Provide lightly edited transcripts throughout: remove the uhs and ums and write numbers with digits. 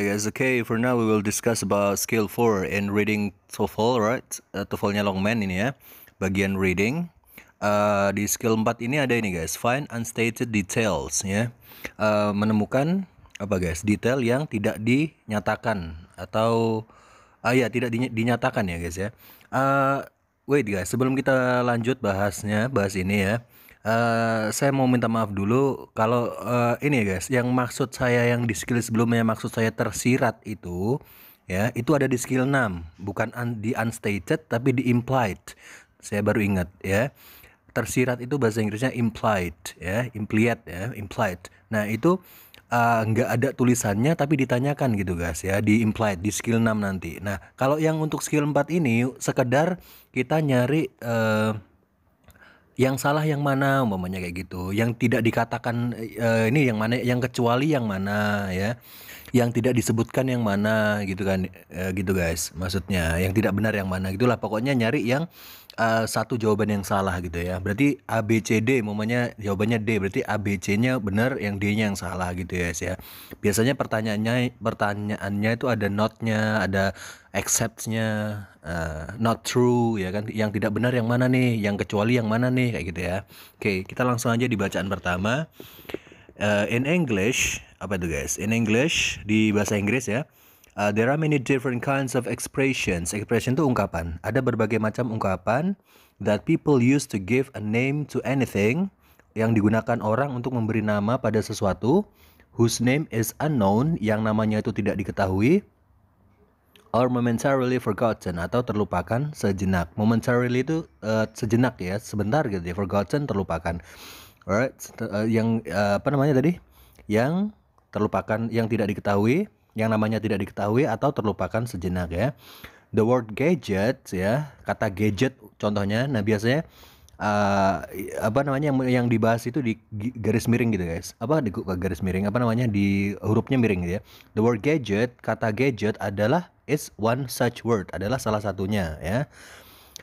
Alright guys, okay, for now we will discuss about skill 4 in reading TOEFL, right? TOEFL-nya Longman ini ya, bagian reading. Di skill 4 ini ada ini guys, find unstated details ya. Menemukan apa guys, detail yang tidak dinyatakan atau tidak dinyatakan ya guys ya. Wait guys, sebelum kita lanjut bahas ini ya. Saya mau minta maaf dulu kalau ini ya guys, yang maksud saya yang di skill sebelumnya maksud saya tersirat itu ya, itu ada di skill 6, bukan di unstated tapi di implied. Saya baru ingat ya. Tersirat itu bahasa Inggrisnya implied ya, implied. Nah, itu nggak ada tulisannya tapi ditanyakan gitu guys ya, di implied di skill 6 nanti. Nah, kalau yang untuk skill 4 ini sekedar kita nyari yang salah yang mana umpamanya kayak gitu, yang tidak dikatakan ini yang mana, yang kecuali yang mana ya, yang tidak disebutkan yang mana gitu kan, gitu guys, maksudnya yang tidak benar yang mana gitulah, pokoknya nyari yang satu jawaban yang salah gitu ya. Berarti A B C D umpamanya jawabannya D, berarti A B C-nya benar, yang D-nya yang salah gitu ya guys ya. Biasanya pertanyaannya itu ada not-nya, ada except-nya, not true ya kan, yang tidak benar yang mana nih, yang kecuali yang mana nih, kayak gitu ya. Oke, kita langsung aja di bacaan pertama. In English, apa itu guys? In English, di bahasa Inggris ya, there are many different kinds of expressions. Expression itu ungkapan. Ada berbagai macam ungkapan that people use to give a name to anything, yang digunakan orang untuk memberi nama pada sesuatu, whose name is unknown, yang namanya itu tidak diketahui, or momentarily forgotten, atau terlupakan sejenak. Momentarily itu sejenak ya, sebentar gitu ya. Forgotten, terlupakan. Alright, yang apa namanya tadi? Yang terlupakan, yang tidak diketahui, yang namanya tidak diketahui atau terlupakan sejenak ya. The word gadget ya, kata gadget contohnya. Nah, biasanya apa namanya yang dibahas itu di garis miring gitu guys. Apa di garis miring, apa namanya, di hurufnya miring gitu ya. The word gadget, kata gadget adalah is one such word, adalah salah satunya ya.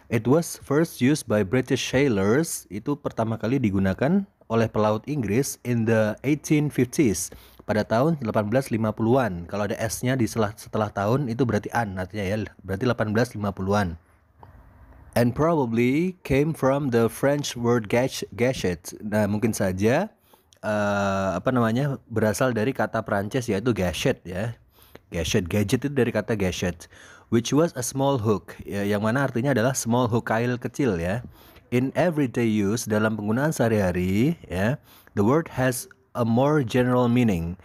It was first used by British sailors, itu pertama kali digunakan oleh pelaut Inggris in the 1850s, pada tahun 1850-an. Kalau ada S-nya di setelah tahun itu berarti an artinya ya, berarti 1850-an. And probably came from the French word gadget. Nah, mungkin saja apa namanya, berasal dari kata Prancis yaitu gadget ya. Gadget itu dari kata gadget, which was a small hook ya, yang mana artinya adalah small hook, kail kecil ya. In everyday use, dalam penggunaan sehari-hari ya, the word has a more general meaning.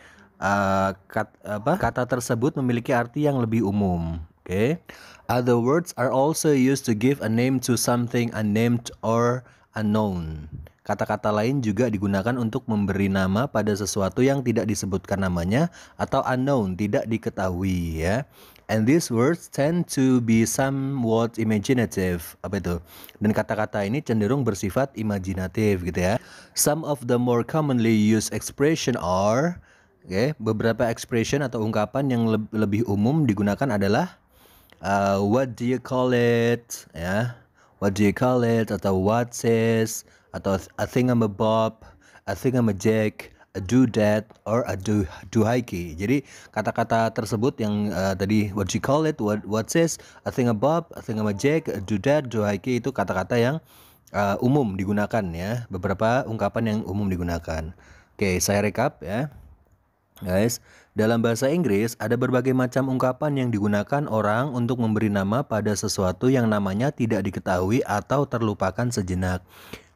Kata tersebut memiliki arti yang lebih umum. Okay. Other words are also used to give a name to something unnamed or unknown. Kata-kata lain juga digunakan untuk memberi nama pada sesuatu yang tidak disebutkan namanya atau unknown, tidak diketahui ya. And these words tend to be somewhat imaginative. Apa itu? Dan kata-kata ini cenderung bersifat imajinatif gitu ya. Some of the more commonly used expression are, beberapa expression atau ungkapan yang lebih umum digunakan adalah what do you call it ya, what do you call it, atau what says, atau a thingamabob, a thingamajig, a doodad, or a doohickey. Jadi kata-kata tersebut yang tadi what you call it, what says, a thingamabob, a thingamajig, a doodad, doohickey, itu kata-kata yang umum digunakan ya, beberapa ungkapan yang umum digunakan. Oke, saya rekap ya. Guys, dalam bahasa Inggris ada berbagai macam ungkapan yang digunakan orang untuk memberi nama pada sesuatu yang namanya tidak diketahui atau terlupakan sejenak.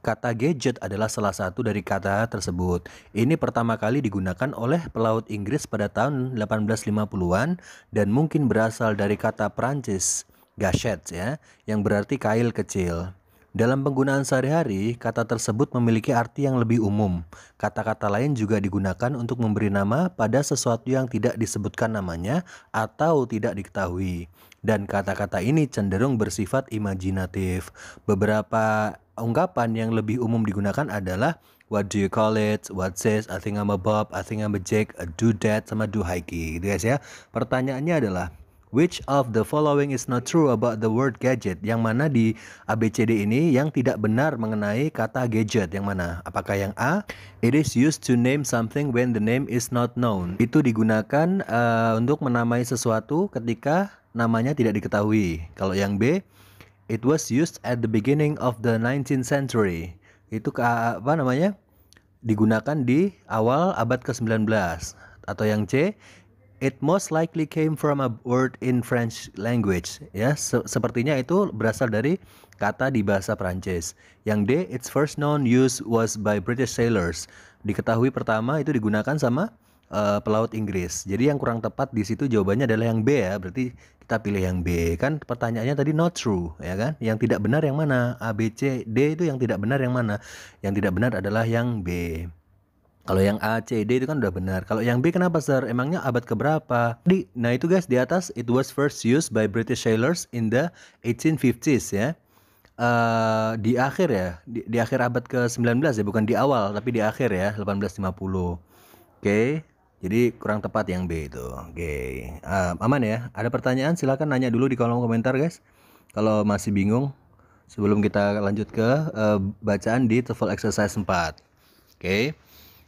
Kata gadget adalah salah satu dari kata tersebut. Ini pertama kali digunakan oleh pelaut Inggris pada tahun 1850-an dan mungkin berasal dari kata Prancis gachet ya, yang berarti kail kecil. Dalam penggunaan sehari-hari, kata tersebut memiliki arti yang lebih umum. Kata-kata lain juga digunakan untuk memberi nama pada sesuatu yang tidak disebutkan namanya atau tidak diketahui. Dan kata-kata ini cenderung bersifat imajinatif. Beberapa ungkapan yang lebih umum digunakan adalah what do you call it, what says, a thingamabob, a thingamajig, a doodad, sama doohickey gitu guys ya. Pertanyaannya adalah Which of the following is not true about the word gadget? Yang mana di ABCD ini yang tidak benar mengenai kata gadget? Yang mana? Apakah yang A? It is used to name something when the name is not known. Itu digunakan untuk menamai sesuatu ketika namanya tidak diketahui. Kalau yang B, it was used at the beginning of the 19th century. Itu apa namanya? Digunakan di awal abad ke-19. Atau yang C, it most likely came from a word in French language. Ya, sepertinya itu berasal dari kata di bahasa Prancis. Yang D, its first known use was by British sailors. Diketahui pertama itu digunakan sama pelaut Inggris. Jadi yang kurang tepat di situ jawabannya adalah yang B ya. Berarti kita pilih yang B. Kan pertanyaannya tadi not true, ya kan? Yang tidak benar yang mana? A, B, C, D itu yang tidak benar yang mana? Yang tidak benar adalah yang B. Kalau yang A, C, D itu kan udah benar. Kalau yang B kenapa, Sir? Emangnya abad keberapa? Nah itu guys, di atas it was first used by British sailors in the 1850s ya. Di akhir ya, di akhir abad ke-19 ya, bukan di awal tapi di akhir ya, 1850. Oke, jadi kurang tepat yang B itu. Oke, aman ya. Ada pertanyaan silakan nanya dulu di kolom komentar guys. Kalau masih bingung sebelum kita lanjut ke bacaan di TOEFL exercise 4. Oke.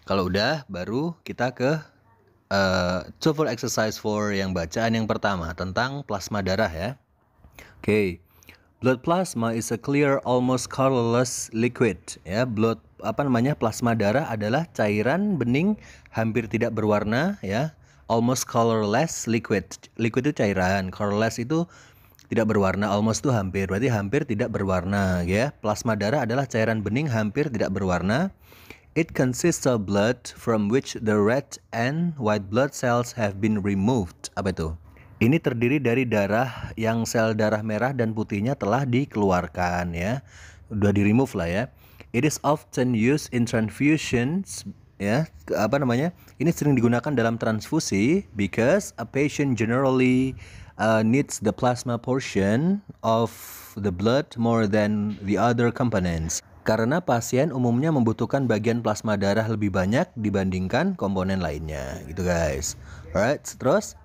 Kalau udah, baru kita ke TOEFL exercise 4 yang bacaan yang pertama tentang plasma darah ya. Oke. Blood plasma is a clear, almost colorless liquid. Ya, plasma darah adalah cairan bening hampir tidak berwarna ya. Almost colorless liquid. Liquid itu cairan, colorless itu tidak berwarna, almost itu hampir. Berarti hampir tidak berwarna ya. Plasma darah adalah cairan bening hampir tidak berwarna. It consists of blood from which the red and white blood cells have been removed. Apa itu? Ini terdiri dari darah yang sel darah merah dan putihnya telah dikeluarkan ya. Udah di remove lah ya. It is often used in transfusions ya. Ini sering digunakan dalam transfusi because a patient generally needs the plasma portion of the blood more than the other components. Karena pasien umumnya membutuhkan bagian plasma darah lebih banyak dibandingkan komponen lainnya, gitu guys. Alright, terus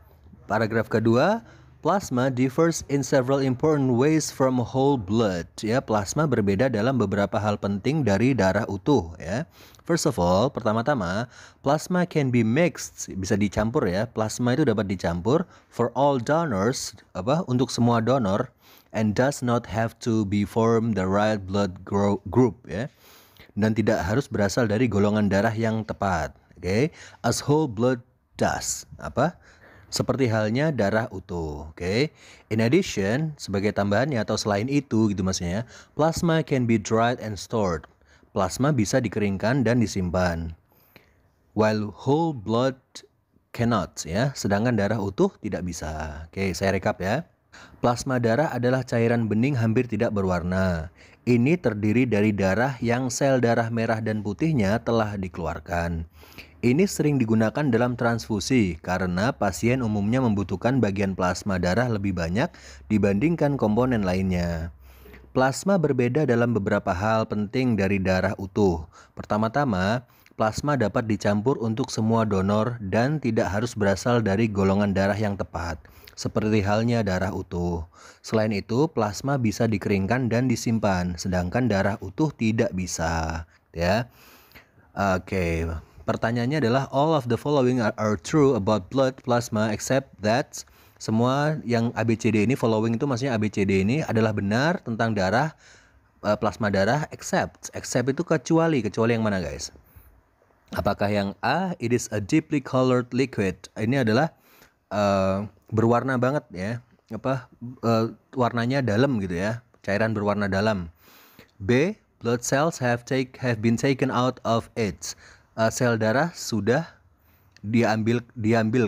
paragraf kedua, plasma differs in several important ways from whole blood. Ya, plasma berbeda dalam beberapa hal penting dari darah utuh. Ya, first of all, pertama-tama, plasma can be mixed, bisa dicampur ya. Plasma itu dapat dicampur for all donors, untuk semua donor. And does not have to be from the right blood group ya, dan tidak harus berasal dari golongan darah yang tepat. Oke, as whole blood does, seperti halnya darah utuh. Oke, in addition, sebagai tambahannya atau selain itu gitu maksudnya, plasma can be dried and stored. Plasma bisa dikeringkan dan disimpan, while whole blood cannot ya, sedangkan darah utuh tidak bisa. Oke, saya rekap ya. Plasma darah adalah cairan bening hampir tidak berwarna. Ini terdiri dari darah yang sel darah merah dan putihnya telah dikeluarkan. Ini sering digunakan dalam transfusi karena pasien umumnya membutuhkan bagian plasma darah lebih banyak dibandingkan komponen lainnya. Plasma berbeda dalam beberapa hal penting dari darah utuh. Pertama-tama, plasma dapat dicampur untuk semua donor dan tidak harus berasal dari golongan darah yang tepat, seperti halnya darah utuh. Selain itu, plasma bisa dikeringkan dan disimpan, sedangkan darah utuh tidak bisa. Ya, oke. Pertanyaannya adalah all of the following are true about blood plasma except that. Semua yang ABCD ini, following itu maksudnya ABCD ini adalah benar tentang darah, plasma darah, except itu kecuali yang mana guys? Apakah yang A, it is a deeply colored liquid? Ini adalah berwarna banget ya, warnanya dalam gitu ya, cairan berwarna dalam. B, blood cells have been taken out of it. Sel darah sudah diambil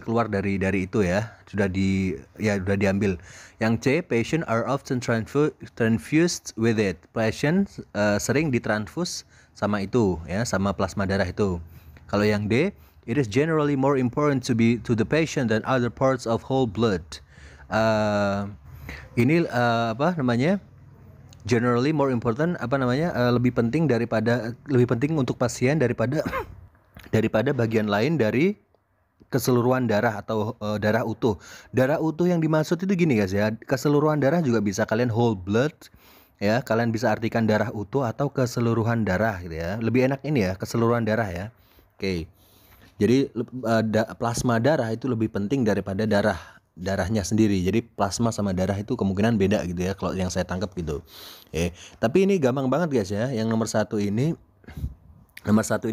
keluar dari itu ya, sudah diambil. Yang C, patient are often transfused with it. Patient sering ditransfus sama itu ya, sama plasma darah itu. Kalau yang D, it is generally more important to the patient than other parts of whole blood. Ini generally more important, lebih penting untuk pasien daripada bagian lain dari keseluruhan darah atau darah utuh. Darah utuh yang dimaksud itu gini guys ya, keseluruhan darah juga bisa kalian whole blood ya, kalian bisa artikan darah utuh atau keseluruhan darah gitu ya. Lebih enak ini ya, keseluruhan darah ya. Oke. Jadi plasma darah itu lebih penting daripada darahnya sendiri. Jadi plasma sama darah itu kemungkinan beda gitu ya kalau yang saya tangkap gitu. Tapi ini gampang banget guys ya. Yang nomor satu ini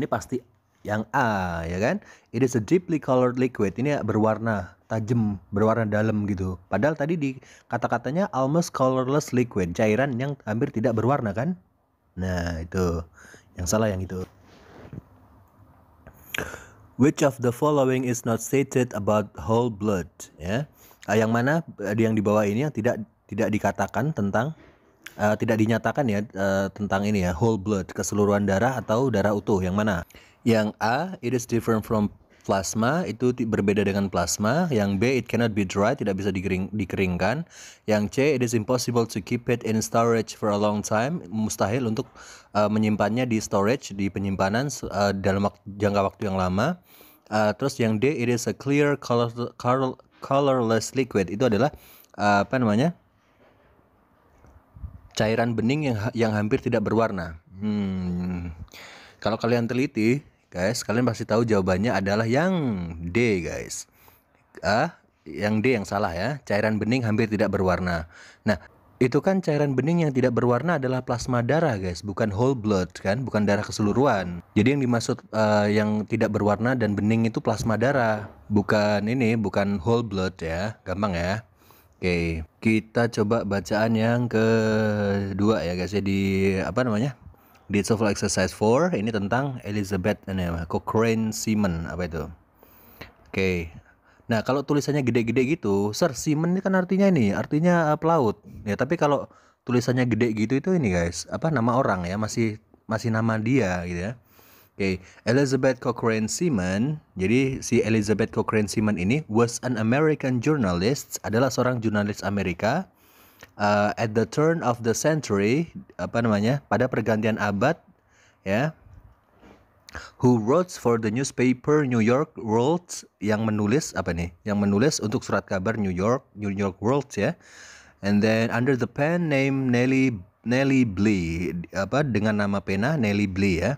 pasti yang A ya kan. It is a deeply colored liquid. Ini berwarna tajam, berwarna dalam gitu. Padahal tadi di kata-katanya almost colorless liquid, cairan yang hampir tidak berwarna kan. Nah itu yang salah yang itu. Which of the following is not stated about whole blood? Ya, yang mana yang di bawah ini yang tidak dikatakan tentang tidak dinyatakan ya tentang ini ya, whole blood, keseluruhan darah atau darah utuh. Yang mana? Yang A, it is different from plasma, itu berbeda dengan plasma. Yang B, it cannot be dry, tidak bisa dikeringkan. Yang C, it is impossible to keep it in storage for a long time, mustahil untuk menyimpannya di storage, di penyimpanan dalam jangka waktu yang lama. Terus yang D, it is a clear colorless liquid, itu adalah apa namanya, cairan bening yang hampir tidak berwarna. Kalau kalian teliti guys, kalian pasti tahu jawabannya adalah yang D guys. Yang D yang salah ya, cairan bening hampir tidak berwarna. Nah, itu kan cairan bening yang tidak berwarna adalah plasma darah guys, bukan whole blood kan, bukan darah keseluruhan. Jadi yang dimaksud yang tidak berwarna dan bening itu plasma darah, bukan whole blood ya, gampang ya. Oke, kita coba bacaan yang kedua ya guys ya, di apa namanya, di TOEFL exercise 4 ini tentang Elizabeth Cochrane Seaman, apa itu. Oke. Nah, kalau tulisannya gede-gede gitu, Sir, Seaman ini kan artinya pelaut. Ya, tapi kalau tulisannya gede gitu itu ini guys, apa nama orang ya, masih nama dia gitu ya. Oke, Elizabeth Cochrane Seaman. Jadi si Elizabeth Cochrane Seaman ini was an American journalist, adalah seorang jurnalis Amerika at the turn of the century, pada pergantian abad ya, who wrote for the newspaper New York World, yang menulis untuk surat kabar New York World ya. And then under the pen name Nellie Bly, dengan nama pena Nellie Bly ya.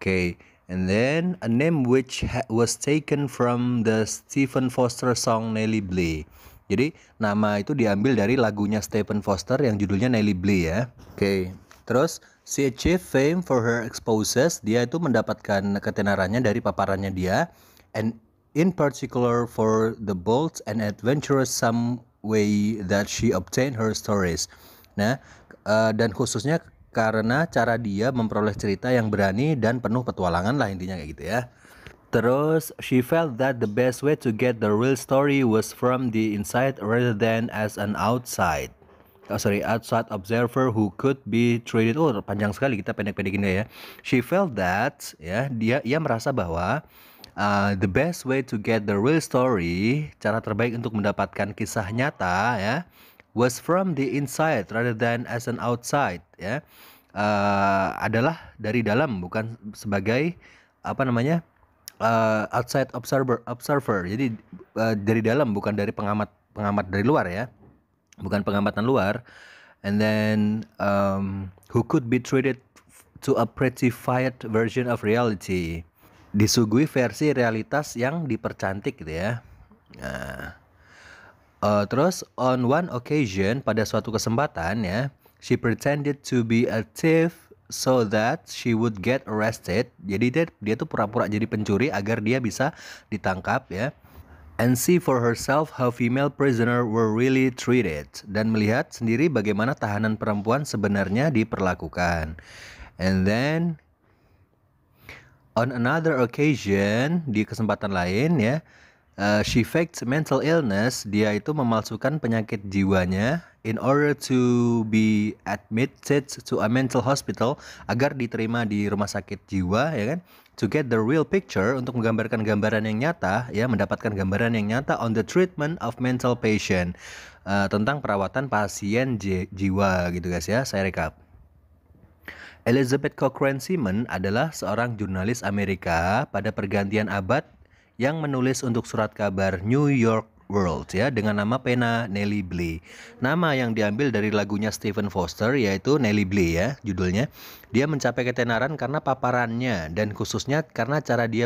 Okay, and then a name which was taken from the Stephen Foster song Nellie Bly. Jadi nama itu diambil dari lagunya Stephen Foster yang judulnya Nellie Bly ya. Okay. Terus she achieved fame for her exposes. Dia itu mendapatkan ketenarannya dari paparannya dia, and in particular for the bold and adventurous some way that she obtained her stories. Nah, dan khususnya karena cara dia memperoleh cerita yang berani dan penuh petualangan lah, intinya kayak gitu ya. Terus she felt that the best way to get the real story was from the inside rather than as an outside observer who could be treated. Oh, panjang sekali, kita pendek-pendekin deh ya. She felt that ya, ia merasa bahwa the best way to get the real story, cara terbaik untuk mendapatkan kisah nyata ya, was from the inside rather than as an outside ya, adalah dari dalam, bukan sebagai outside observer. Jadi dari dalam, bukan dari pengamat dari luar ya, bukan pengamatan luar. And then who could be treated to a prettified version of reality, disuguhi versi realitas yang dipercantik gitu ya. Nah, terus on one occasion, pada suatu kesempatan ya, she pretended to be a thief so that she would get arrested. Jadi dia tuh pura-pura jadi pencuri agar dia bisa ditangkap ya. And see for herself how female prisoner were really treated, dan melihat sendiri bagaimana tahanan perempuan sebenarnya diperlakukan. And then on another occasion, di kesempatan lain ya, she faked mental illness. Dia itu memalsukan penyakit jiwanya in order to be admitted to a mental hospital, agar diterima di rumah sakit jiwa ya kan. To get the real picture, untuk menggambarkan gambaran yang nyata ya, mendapatkan gambaran yang nyata on the treatment of mental patient, tentang perawatan pasien jiwa gitu guys ya. Saya rekap. Elizabeth Cochrane Seaman adalah seorang jurnalis Amerika pada pergantian abad yang menulis untuk surat kabar New York World ya dengan nama pena Nellie Bly. Nama yang diambil dari lagunya Stephen Foster yaitu Nellie Bly ya judulnya. Dia mencapai ketenaran karena paparannya dan khususnya karena cara dia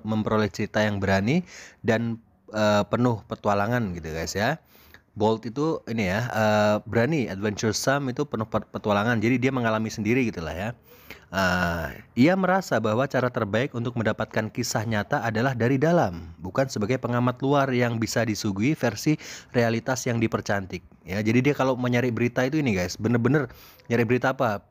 memperoleh cerita yang berani dan penuh petualangan gitu guys ya. Bold itu ini ya berani, adventuresome itu penuh petualangan. Jadi dia mengalami sendiri gitulah ya. Ia merasa bahwa cara terbaik untuk mendapatkan kisah nyata adalah dari dalam, bukan sebagai pengamat luar yang bisa disuguhi versi realitas yang dipercantik. Ya, jadi dia kalau mau nyari berita itu ini guys, bener-bener nyari berita apa?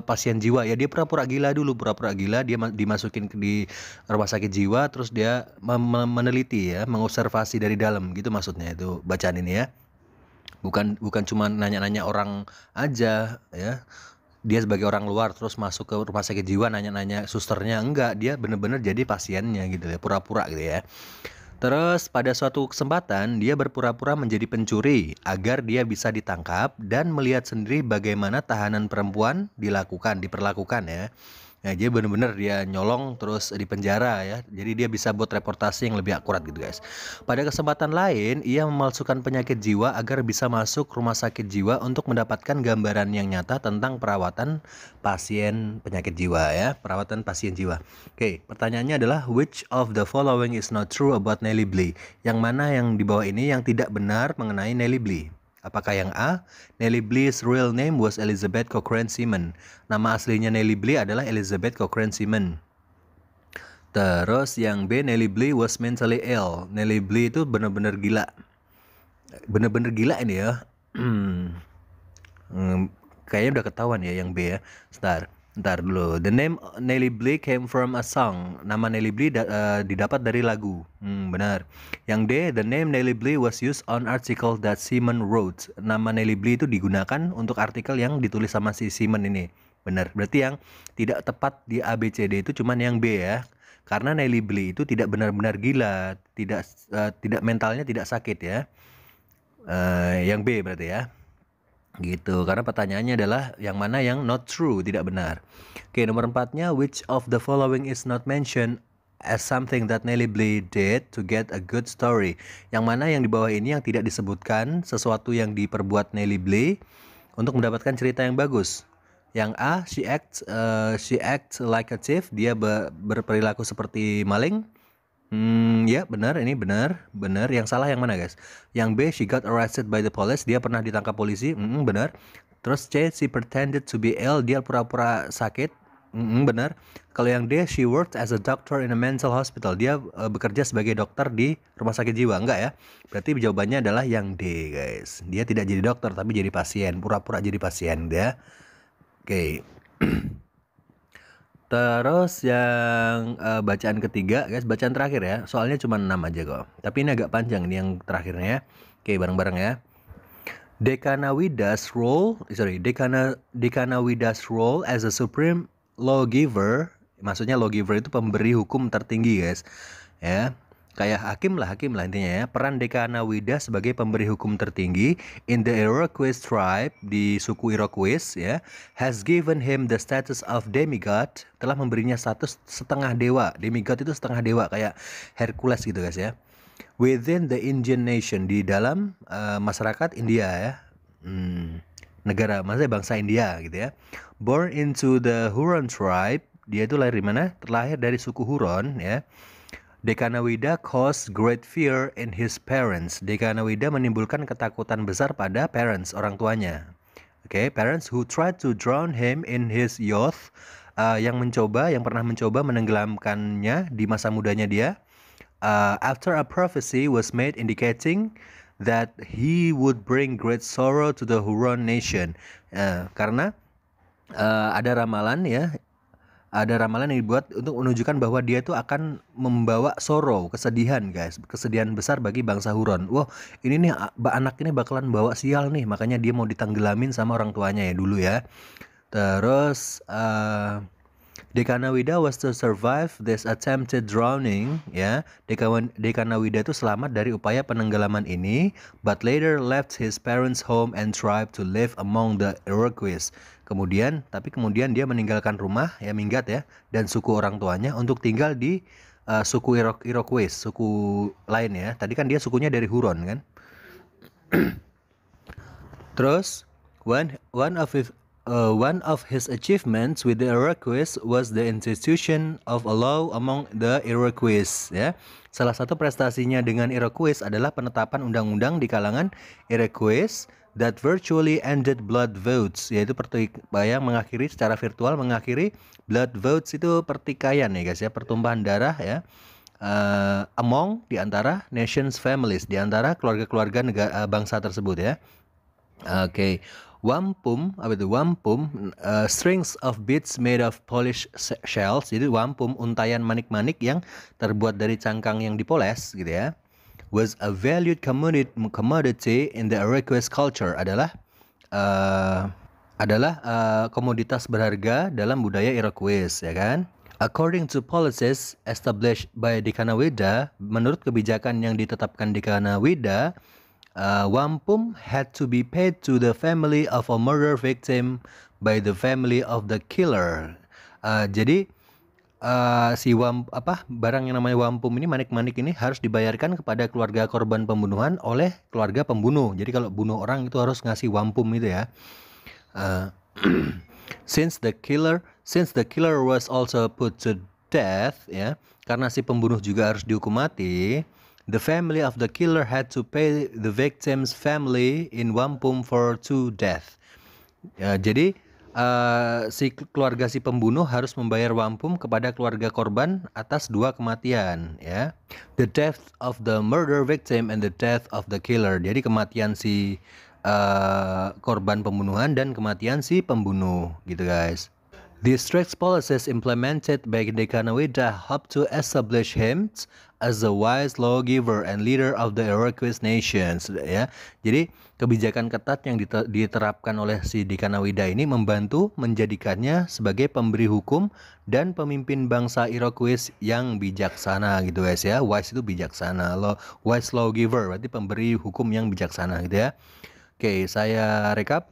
Pasien jiwa ya, dia pura-pura gila dulu, dia dimasukin di rumah sakit jiwa, terus dia meneliti ya, mengobservasi dari dalam gitu maksudnya itu bacaan ini ya. Bukan cuma nanya-nanya orang aja ya. Dia sebagai orang luar terus masuk ke rumah sakit jiwa nanya-nanya susternya, enggak, dia bener-bener jadi pasiennya gitu ya, pura-pura gitu ya. Terus pada suatu kesempatan dia berpura-pura menjadi pencuri agar dia bisa ditangkap dan melihat sendiri bagaimana tahanan perempuan diperlakukan ya. Ya, jadi bener-bener dia nyolong terus di penjara ya. Jadi dia bisa buat reportasi yang lebih akurat gitu guys. Pada kesempatan lain, ia memalsukan penyakit jiwa agar bisa masuk rumah sakit jiwa untuk mendapatkan gambaran yang nyata tentang perawatan pasien penyakit jiwa ya. Perawatan pasien jiwa. Oke, pertanyaannya adalah which of the following is not true about Nellie Bly? Yang mana yang di bawah ini yang tidak benar mengenai Nellie Bly? Apakah yang A, Nellie Bly's real name was Elizabeth Cochrane Seaman. Nama aslinya Nellie Bly adalah Elizabeth Cochrane Seaman. Terus yang B, Nellie Bly was mentally ill. Nellie Bly itu benar-benar gila. Benar-benar gila ini ya. Kayaknya udah ketahuan ya yang B ya. Ntar dulu. The name Nellie Bly came from a song. Nama Nellie Bly didapat dari lagu. Benar. Yang D, the name Nellie Bly was used on article that Seaman wrote. Nama Nellie Bly itu digunakan untuk artikel yang ditulis sama si Seaman ini. Benar. Berarti yang tidak tepat di ABCD itu cuman yang B ya. Karena Nellie Bly itu tidak benar-benar gila, tidak mentalnya tidak sakit ya. Yang B berarti ya. Gitu, karena pertanyaannya adalah yang mana yang not true, tidak benar. Oke, nomor 4-nya, which of the following is not mentioned as something that Nellie Bly did to get a good story? Yang mana yang di bawah ini yang tidak disebutkan sesuatu yang diperbuat Nellie Bly untuk mendapatkan cerita yang bagus? Yang A, she acts like a thief, dia berperilaku seperti maling. Ya benar, ini benar. Yang salah yang mana guys? Yang B, she got arrested by the police, dia pernah ditangkap polisi. Benar. Terus C, she pretended to be ill, dia pura-pura sakit. Benar. Kalau yang D, she worked as a doctor in a mental hospital, dia bekerja sebagai dokter di rumah sakit jiwa. Enggak ya? Berarti jawabannya adalah yang D guys. Dia tidak jadi dokter tapi jadi pasien, pura-pura jadi pasien ya. Oke. Terus yang bacaan ketiga guys, bacaan terakhir ya. Soalnya cuma 6 aja kok. Tapi ini agak panjang nih yang terakhirnya. Oke, bareng-bareng ya. Dekanawida's role as a supreme lawgiver. Maksudnya lawgiver itu pemberi hukum tertinggi guys. Ya. Kayak hakim lah intinya ya. Peran Dekanawida sebagai pemberi hukum tertinggi in the Iroquois tribe, di suku Iroquois ya, has given him the status of demigod, telah memberinya status setengah dewa. Demigod itu setengah dewa kayak Hercules gitu guys ya. Within the Indian nation, di dalam masyarakat India ya. Negara, maksudnya bangsa India gitu ya. Born into the Huron tribe, dia itu lahir di mana? Terlahir dari suku Huron ya. Dekanawida caused great fear in his parents. Dekanawida menimbulkan ketakutan besar pada parents, orang tuanya. Oke, parents who tried to drown him in his youth, yang pernah mencoba menenggelamkannya di masa mudanya dia. After a prophecy was made indicating that he would bring great sorrow to the Huron nation. Karena ada ramalan ya. Ada ramalan yang dibuat untuk menunjukkan bahwa dia itu akan membawa sorrow, kesedihan guys, kesedihan besar bagi bangsa Huron. Wah, ini nih anak ini bakalan bawa sial nih, makanya dia mau ditanggelamin sama orang tuanya ya dulu ya. Terus Dekanawida was to survive this attempted drowning ya. Dekanawida itu selamat dari upaya penenggelaman ini, but later left his parents' home and tribe to live among the Iroquois. Kemudian dia meninggalkan rumah ya, minggat ya, dan suku orang tuanya untuk tinggal di suku Iroquois, suku lain ya. Tadi kan dia sukunya dari Huron kan. Terus one of his achievements with the Iroquois was the institution of a law among the Iroquois. Ya, salah satu prestasinya dengan Iroquois adalah penetapan undang-undang di kalangan Iroquois that virtually ended blood votes, yaitu yang mengakhiri secara virtual mengakhiri blood votes itu pertikaian ya guys ya, pertumpahan darah ya. Among di antara nations families, di antara keluarga-keluarga negara bangsa tersebut ya. Oke, wampum, apa itu wampum? Strings of beads made of polished shells. Jadi wampum, untayan manik-manik yang terbuat dari cangkang yang dipoles, gitu ya. Was a valued commodity in the Iroquois culture. Adalah komoditas berharga dalam budaya Iroquois, ya kan? According to policies established by Dekanawida, menurut kebijakan yang ditetapkan Dekanawida, wampum had to be paid to the family of a murder victim by the family of the killer. Jadi barang yang namanya wampum ini, manik-manik ini harus dibayarkan kepada keluarga korban pembunuhan oleh keluarga pembunuh. Jadi kalau bunuh orang itu harus ngasih wampum itu ya. Since the killer was also put to death ya, karena si pembunuh juga harus dihukum mati. The family of the killer had to pay the victim's family in wampum for two death. Ya, jadi keluarga si pembunuh harus membayar wampum kepada keluarga korban atas 2 kematian. Ya, the death of the murder victim and the death of the killer. Jadi kematian si korban pembunuhan dan kematian si pembunuh, gitu guys. The strict policies implemented by Dekanawida helped to establish him as a wise lawgiver and leader of the Iroquois nations. Ya, jadi kebijakan ketat yang diterapkan oleh si Dekanawida ini membantu menjadikannya sebagai pemberi hukum dan pemimpin bangsa Iroquois yang bijaksana, gitu guys ya. Wise itu bijaksana, wise lawgiver berarti pemberi hukum yang bijaksana, gitu ya. Oke, saya rekap.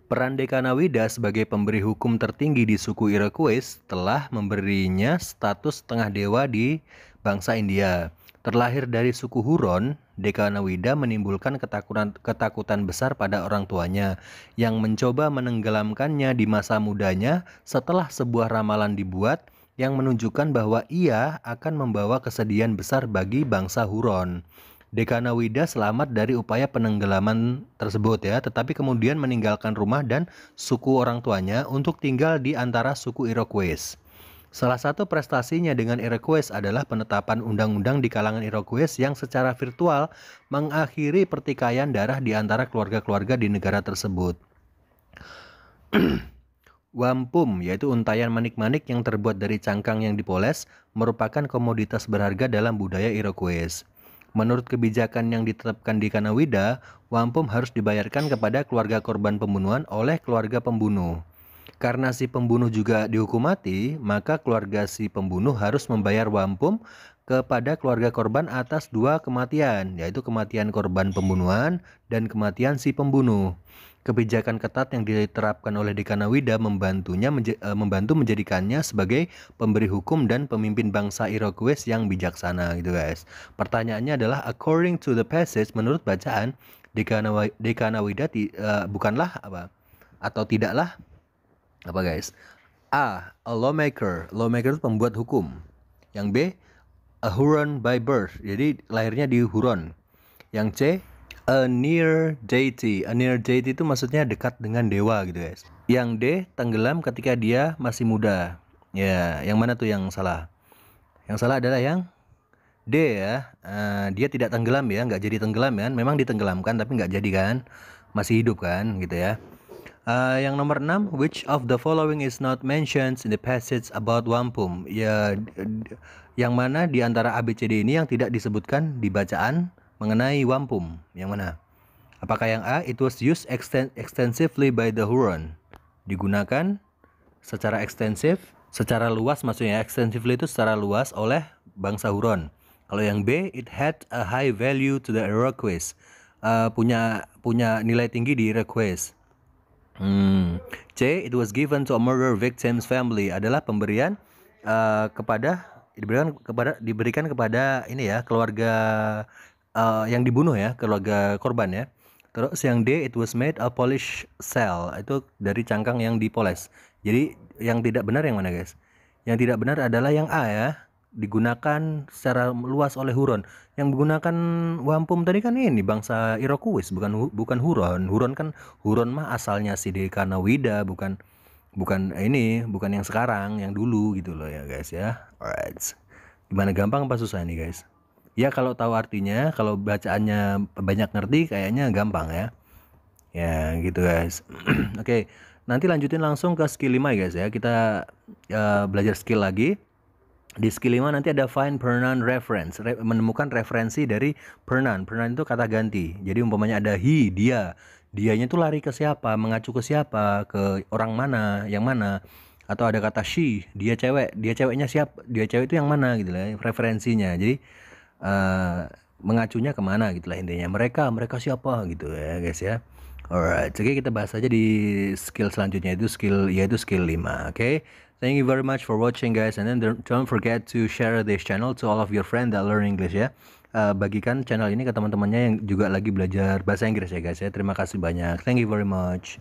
Peran Dekanawida sebagai pemberi hukum tertinggi di suku Iroquois telah memberinya status setengah dewa di bangsa India. Terlahir dari suku Huron, Dekanawida menimbulkan ketakutan besar pada orang tuanya yang mencoba menenggelamkannya di masa mudanya setelah sebuah ramalan dibuat yang menunjukkan bahwa ia akan membawa kesedihan besar bagi bangsa Huron. Dekanawida selamat dari upaya penenggelaman tersebut ya, tetapi kemudian meninggalkan rumah dan suku orang tuanya untuk tinggal di antara suku Iroquois. Salah satu prestasinya dengan Iroquois adalah penetapan undang-undang di kalangan Iroquois yang secara virtual mengakhiri pertikaian darah di antara keluarga-keluarga di negara tersebut. Wampum, yaitu untayan manik-manik yang terbuat dari cangkang yang dipoles, merupakan komoditas berharga dalam budaya Iroquois. Menurut kebijakan yang ditetapkan di Dekanawida, wampum harus dibayarkan kepada keluarga korban pembunuhan oleh keluarga pembunuh. Karena si pembunuh juga dihukum mati, maka keluarga si pembunuh harus membayar wampum kepada keluarga korban atas 2 kematian, yaitu kematian korban pembunuhan dan kematian si pembunuh. Kebijakan ketat yang diterapkan oleh Dekanawida membantu menjadikannya sebagai pemberi hukum dan pemimpin bangsa Iroquois yang bijaksana, gitu guys. Pertanyaannya adalah according to the passage, menurut bacaan Dekanawida bukanlah apa atau tidaklah apa guys? A lawmaker itu pembuat hukum. Yang B, a Huron by birth, jadi lahirnya di Huron. Yang C, a near deity itu maksudnya dekat dengan dewa, gitu guys. Yang D, tenggelam ketika dia masih muda. Ya, yang mana tuh yang salah? Yang salah adalah yang D ya. Dia tidak tenggelam ya, nggak jadi tenggelam ya. Memang ditenggelamkan tapi nggak jadi kan, masih hidup kan, gitu ya. Yang nomor 6, which of the following is not mentioned in the passage about wampum? Ya, yang mana di antara ABCD ini yang tidak disebutkan di bacaan mengenai wampum? Yang mana? Apakah yang A, it was used extensively by the Huron? Digunakan secara ekstensif, secara luas, maksudnya extensively itu secara luas oleh bangsa Huron. Kalau yang B, it had a high value to the Iroquois. Punya nilai tinggi di Iroquois. C, it was given to a murder victim's family, adalah pemberian kepada diberikan kepada ini ya, keluarga yang dibunuh ya, keluarga korban ya. Terus yang D, it was made of polished shell, itu dari cangkang yang dipoles. Jadi yang tidak benar yang mana guys? Yang tidak benar adalah yang A ya, digunakan secara luas oleh Huron. Yang menggunakan wampum tadi kan ini bangsa Iroquois, bukan Huron. Huron mah asalnya si Dekanawida, bukan bukan yang sekarang, yang dulu gitu loh ya guys ya. Alright. Gimana, gampang apa susah nih guys? Ya kalau tahu artinya, kalau bacaannya banyak ngerti kayaknya gampang ya. Ya gitu guys. Oke, nanti lanjutin langsung ke skill 5 guys ya. Kita belajar skill lagi. Di skill 5 nanti ada find pronoun reference, menemukan referensi dari pronoun. Pronoun itu kata ganti. Jadi umpamanya ada he, dia. Dianya itu lari ke siapa, mengacu ke siapa, ke orang mana, yang mana. Atau ada kata she, dia cewek, dia ceweknya siapa, dia cewek itu yang mana gitu lah, referensinya. Jadi mengacunya kemana gitu lah intinya. Mereka siapa gitu ya guys ya. Alright, oke kita bahas aja di skill selanjutnya, itu yaitu skill 5. Oke. Thank you very much for watching guys, and then don't forget to share this channel to all of your friends that learn English ya. Bagikan channel ini ke teman-temannya yang juga lagi belajar bahasa Inggris ya guys ya. Terima kasih banyak. Thank you very much.